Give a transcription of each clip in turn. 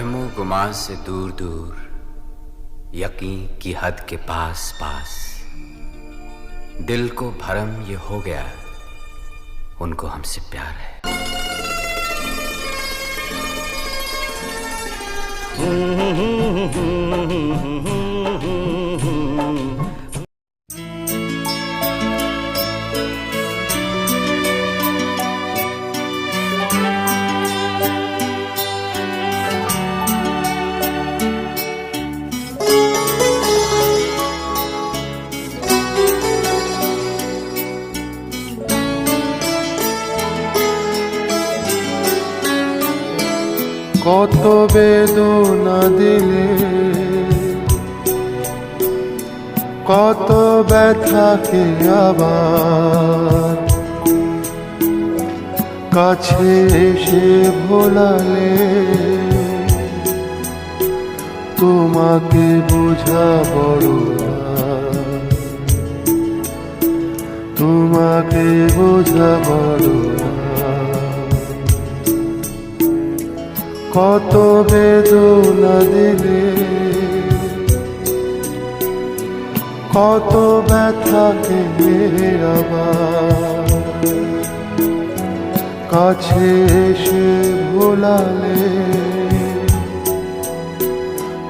वहमो गुमा से दूर दूर, यकीन की हद के पास पास, दिल को भरम ये हो गया उनको हमसे प्यार है। কত বেদনা দিলে, কত ব্যথাকে আবার কাছে এসে ভোলালে, তোমাকে বোঝা বড় না, তোমাকে বোঝা বড় না। কত বেদনা দিলে, কত ব্যথাকে আবার কাছে এসে ভোলালে,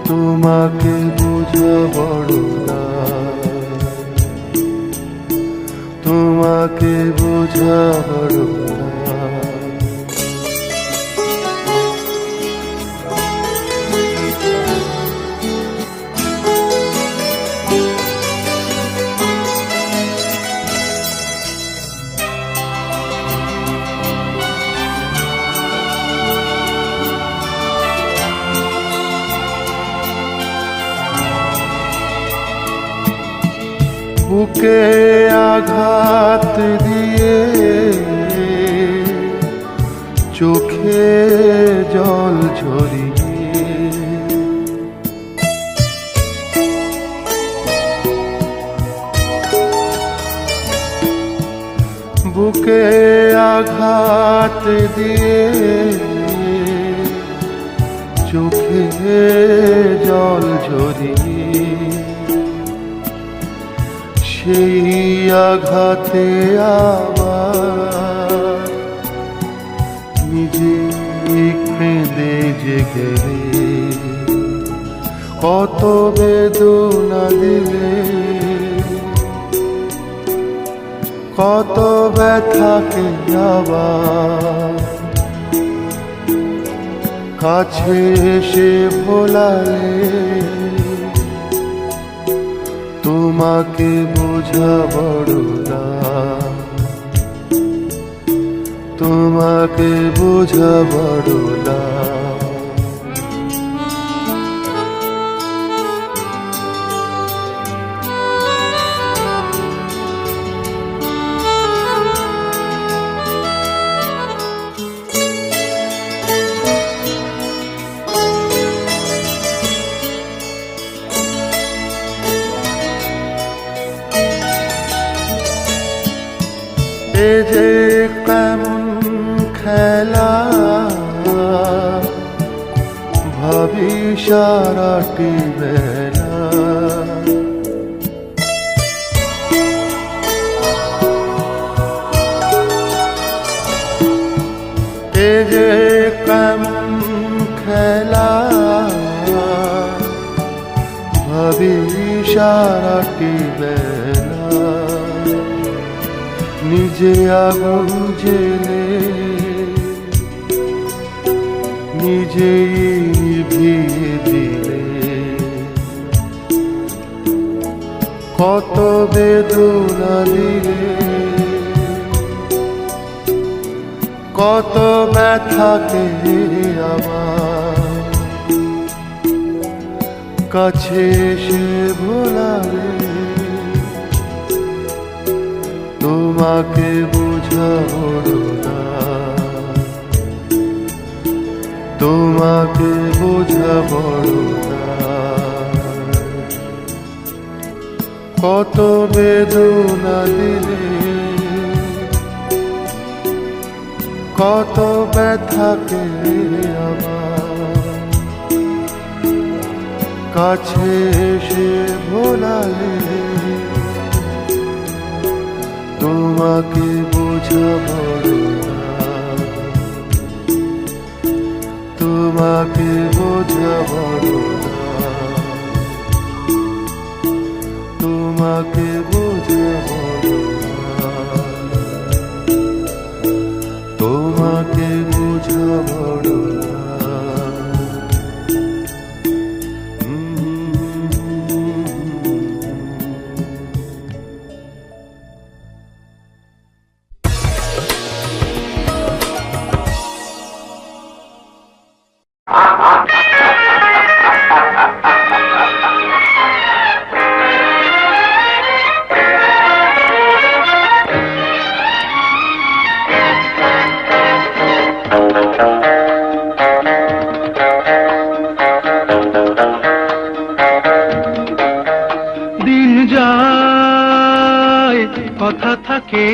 তোমাকে বোঝা বড় না, তোমাকে বোঝা বড় না। বুকে আঘাত দিয়ে চোখে জল ঝরিয়ে, বুকে আঘাত দিয়ে চোখে জল ঝরিয়ে, সেই আঘাতে আবার নিজে কেঁদে জেগে, কত বেদনা দিলে, কত ব্যথাকে আবার কাছে এসে ভোলালে, তোমাকে বোঝা বড় না, তোমাকে বোঝা বড় না। এ যে কেমন খেলা, ভাবি সারাটি বেলা, এ যে কেমন খেলা, ভাবি সারাটি বেলা, নিজে আগুন জেলে নিজেই নিভিয়ে দিলে, কত বেদনা দিলে, কত ব্যথাকে আবার কাছে এসে ভোলালে, তোমাকে বোঝা বড় না, তোমাকে বোঝা বড় না। কত বেদনা দিলে, কত ব্যথাকে আবার কাছে এসে ভোলালে তোমাকে বোঝা বড় না, তোমাকে বোঝা বড় না, তোমাকে বোঝা বড় না, তোমাকে বোঝা বড় না। দিন যায় কথা থাকে,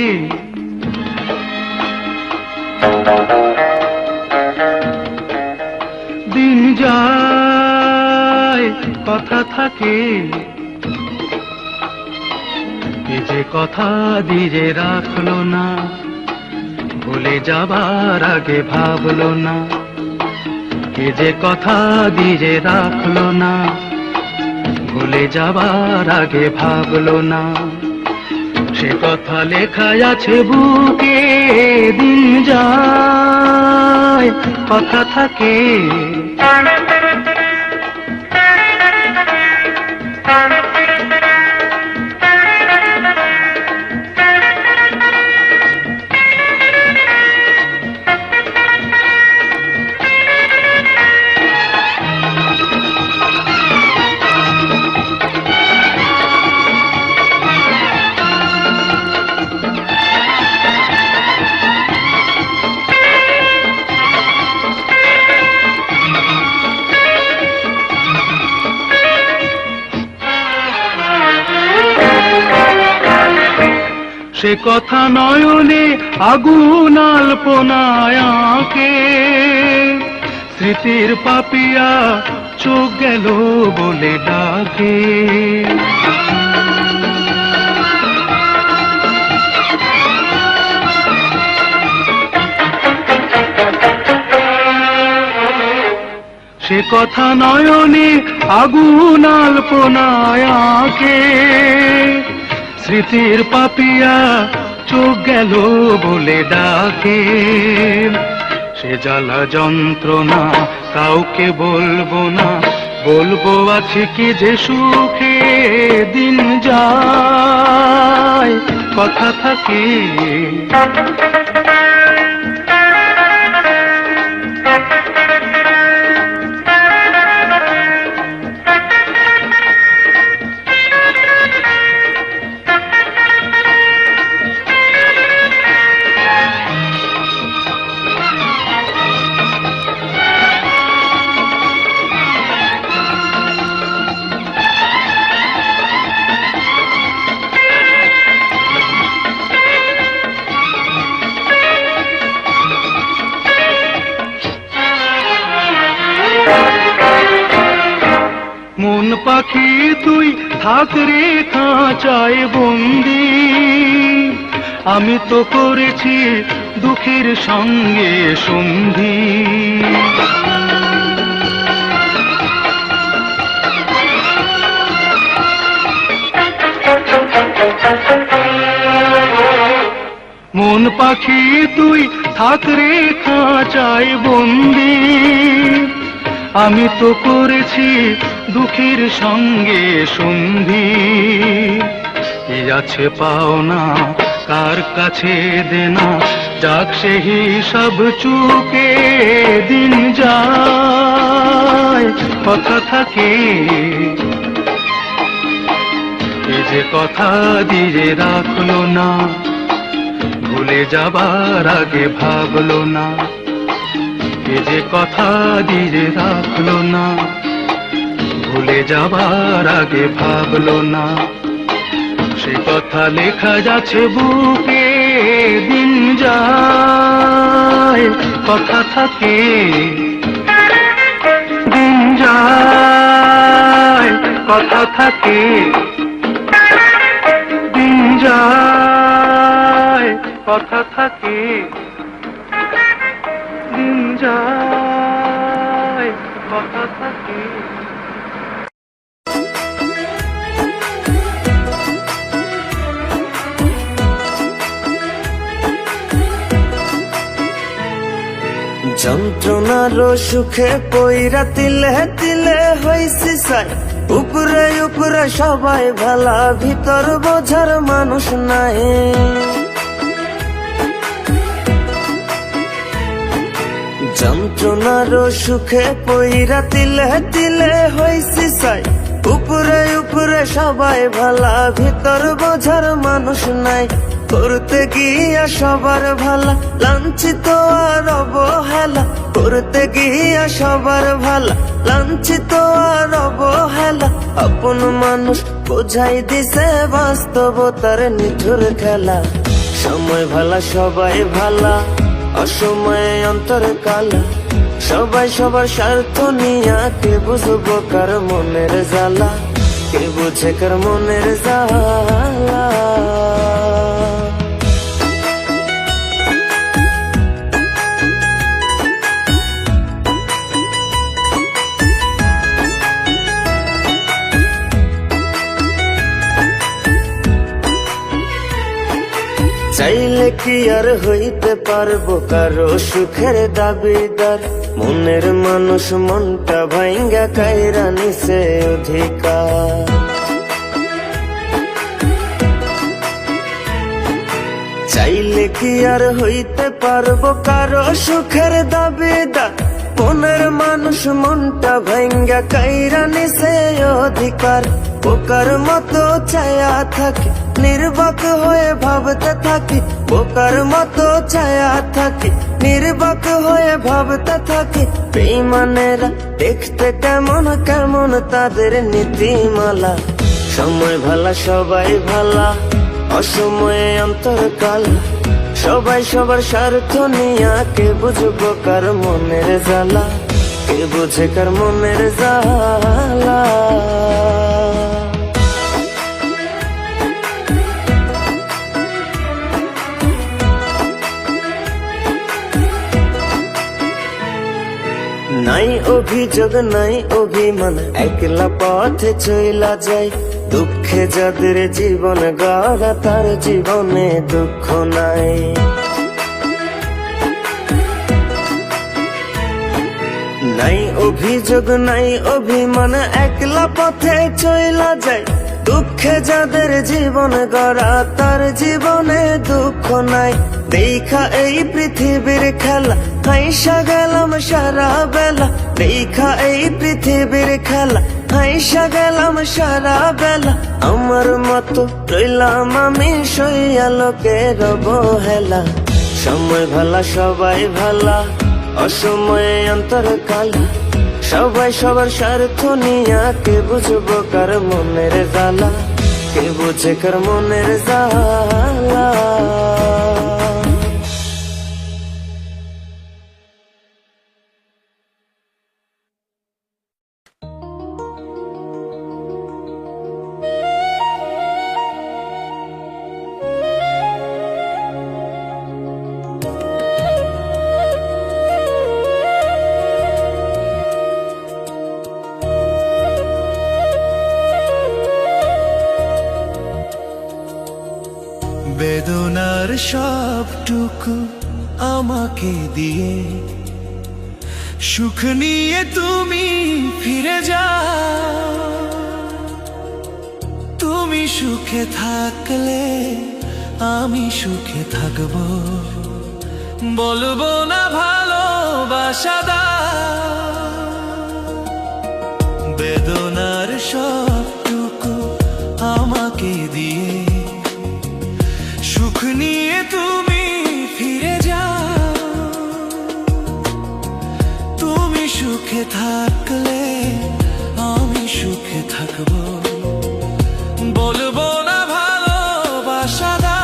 দিন যায় কথা থাকে, এ যে কথা দিয়ে রাখলো না, ভুলে যাবার আগে ভাবলো না, এ যে কথা দিয়ে রাখলো না, ভুলে যাবার আগে ভাবলো না। সে কথা লেখা আছে বুকে, দিন যায় কথা থাকে, সে কথা নয়নে আগুন আলপনায় আঁকে, স্মৃতির পাপিয়া চোখ গেল বলে ডাকে। সে কথা নয়নে আগুন আলপনায় আঁকে, স্মৃতির পাপিয়া চোখ গেল বলে ডাকে। সে জ্বালা যন্ত্রণা কাউকে বলবো না, বলবো আছে কি যে সুখে, দিন যায় কথা থাকে, মন পাখি তুই থাক রে খাঁচায় বন্দি, আমি তো করেছি দুঃখের সঙ্গে সন্ধি। মন পাখি তুই থাক রে খাঁচায় বন্দি, আমি তো করেছি দুঃখের সঙ্গে সন্ধি। কি আছে পাওনা কার কাছে দেনা, যাক সে হিসাব চুকে, দিন যায় কথা থাকে, এ যে কথা দিয়ে রাখলো না, ভুলে যাবার আগে ভাবলো না, এ যে কথা দিয়ে রাখলো না, ভুলে যাবার আগে ভাবলো না। সে কথা লেখা যাচ্ছে বুকে, দিন যায় কথা থাকে, দিন যায় কথা থাকে, দিন যায় কথা থাকে, দিন যায় কথা থাকে। যন্ত্রণার সুখে পইরা তিলে তিলে হইছি সাই, উপরে উপরে সবাই ভালা, ভিতর বোঝার মানুষ নাই। যন্ত্রণার সুখে পইরা তিলে তিলে হইছি সাই, উপরে উপরে সবাই ভালা, ভিতর বোঝার মানুষ নাই। করতে গিয়া সবার ভালা, লাঞ্ছিত আর অবহেলা, করতে গিয়া সবার ভালা, লাঞ্ছিত আর অবহেলা। আপন মানুষ বোঝাই দিছে বাস্তবতার নিঠুর খেলা। সময় ভালা সবাই ভালা, অসময়ে অন্তর কালা। সবাই সবার স্বার্থ নিয়া, কে বুঝবো কার মনের জ্বালা, কে বুঝে কার মনের জ্বালা। চাইলে কি আর হইতে পারবো কারো সুখের দাবিদার, মনের মানুষ মনটা ভাঙ্গা কাইরা নিছে অধিকার। চাইলে কি আর হইতে পারবো কারো সুখের দাবিদার, মনের মানুষ মনটা ভাঙ্গা কাইরা নিছে অধিকার। বোকার মতো ছায়া থাকি, নির্বাক হয়ে ভাবতে থাকি, বোকার মতো ছায়া থাকি, নির্বাক হয়ে ভাবতে থাকি। বেঈমানেরা দেখতে কেমন কেমন তাদের নীতিমালা। সময় ভালা সবাই ভালা, অসময়ে অন্তর কালা। সবাই সবার স্বার্থ নিয়া, কে বুঝবো কার মনের জ্বালা, কে বুঝে কার মনের জ্বালা। নাই অভিযোগ নাই অভিমান, একলা পথে চইলা যায়। দুঃখে যাদের জীবন গড়া, তার জীবনে দুঃখ নাই। নাই অভিযোগ নাই অভিমান, একলা পথে চইলা যায়। দুঃখে যাদের জীবন গড়া, তার জীবনে দুঃখ নাই। দেখা এই পৃথিবীর খেলা, হাইসা গেলাম সারা বেলা। দেখা এই পৃথিবীর খেলা, হাইসা গেলাম সারা বেলা। আমার মতো রইলাম আমি সইয়া লোকের অবহেলা। সময় ভালা সবাই ভালা, অসময়ে অন্তর কালা। সবাই সবার স্বার্থ নিয়া, কে বুঝবো কার মনের জ্বালা, কে বুঝে কার মনের জ্বালা। বেদনার সবটুকু আমাকে দিয়ে, সুখ নিয়ে তুমি ফিরে যাও। তুমি সুখে থাকলে আমি সুখে থাকবো, বলবো না ভালোবাসা দাও। বেদনার সবটুকু আমাকে দিয়ে, সুখ নিয়ে তুমি ফিরে যাও। তুমি সুখে থাকলে আমি সুখে থাকবো, বলবো না ভালোবাসা দাও।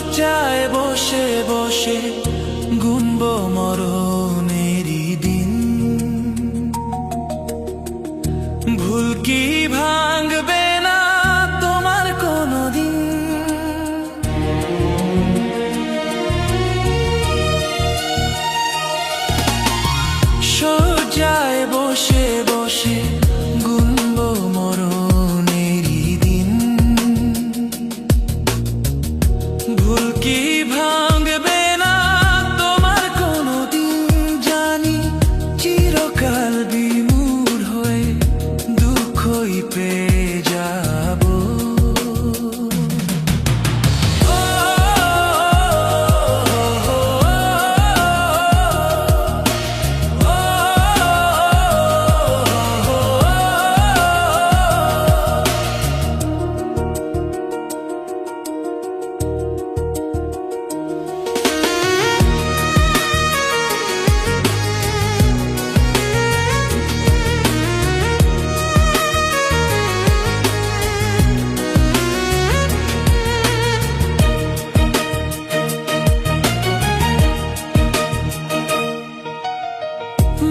শয্যায় বসে বসে গুনব মরণেরই দিন, ভুল কি ভাঙবে না তোমার কোনদিন। শয্যায় বসে বসে গুনব মরণেরই দিন, ভুল কি ভাঙবে না তোমার কোনদিন। জানি চিরকাল বিমূঢ় হয়ে দুঃখই পেয়ে যাব।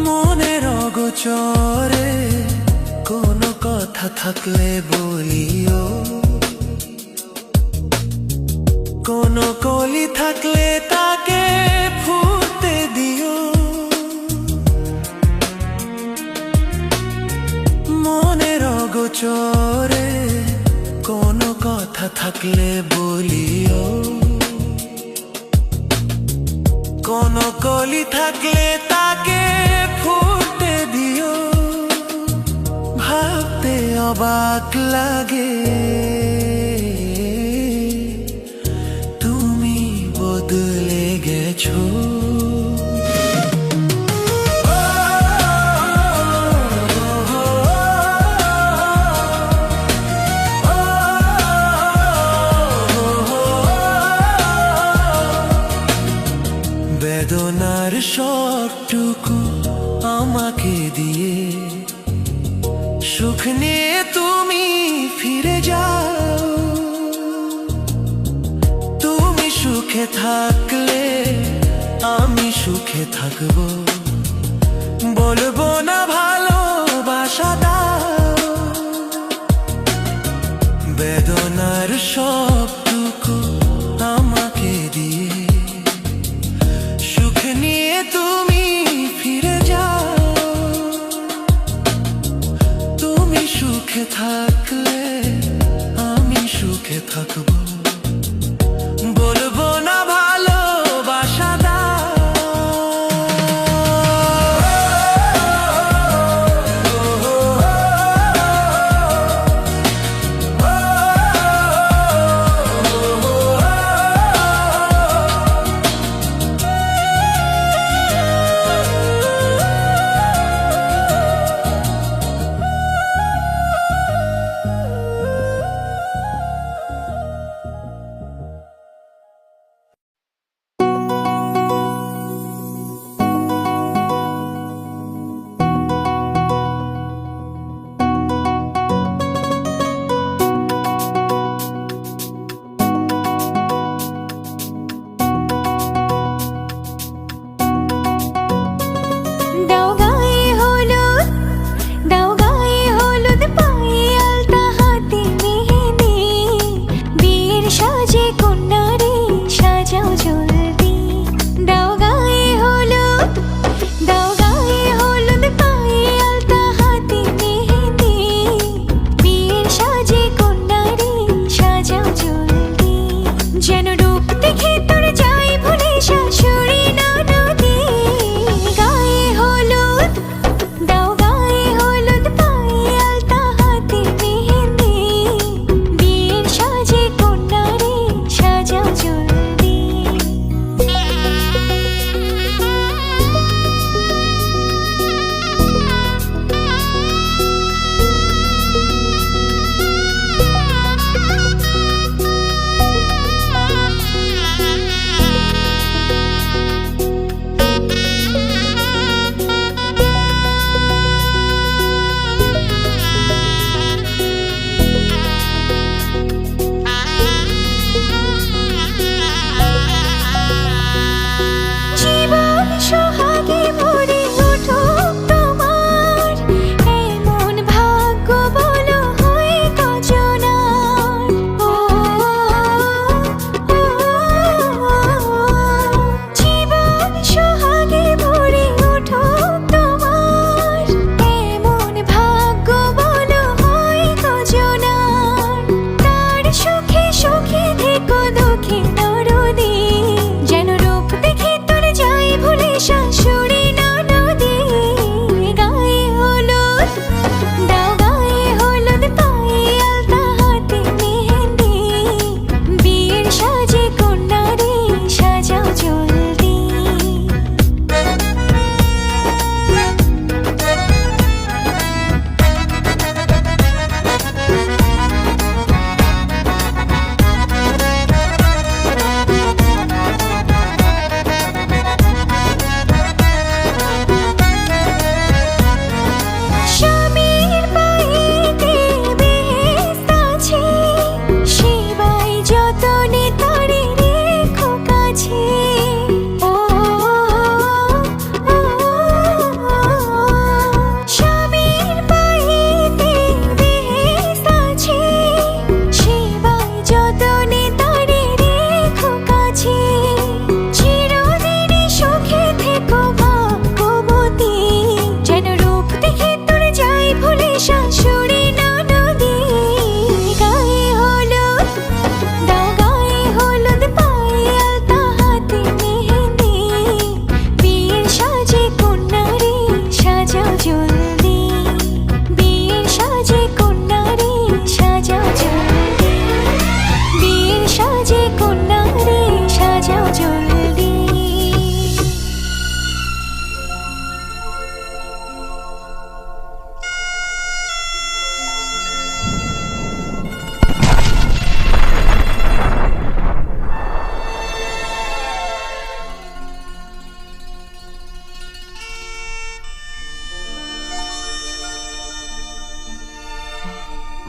মনের অগোচরে কোনো কথা থাকলে বলিও, কোনো কলি থাকলে তাকে ফুটতে দিও। মনের অগোচরে কোনো কথা থাকলে বলিও, কোনো কলি থাকলে তাকে ফুটতে দিও। ভাবতে অবাক লাগে তুমি বদলে গেছো। বেদনার সবটুকু আমাকে দিয়ে সুখ নিয়ে তুমি ফিরে যাও। তুমি সুখে থাকলে আমি সুখে থাকবো, বলবো না ভালোবাসা দাও। বেদনার সবটুকু আমাকে দিয়ে সুখ নিয়ে তুমি ফিরে যাও। তুমি সুখে থাকলে আমি সুখে থাকবো, বলবো না ভালোবাসা দাও।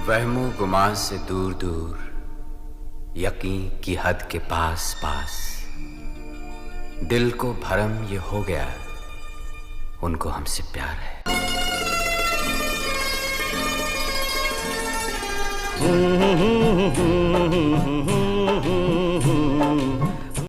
वहमो गुमा से दूर दूर, यकीन की हद के पास पास, दिल को भरम ये हो गया, उनको हमसे प्यार है।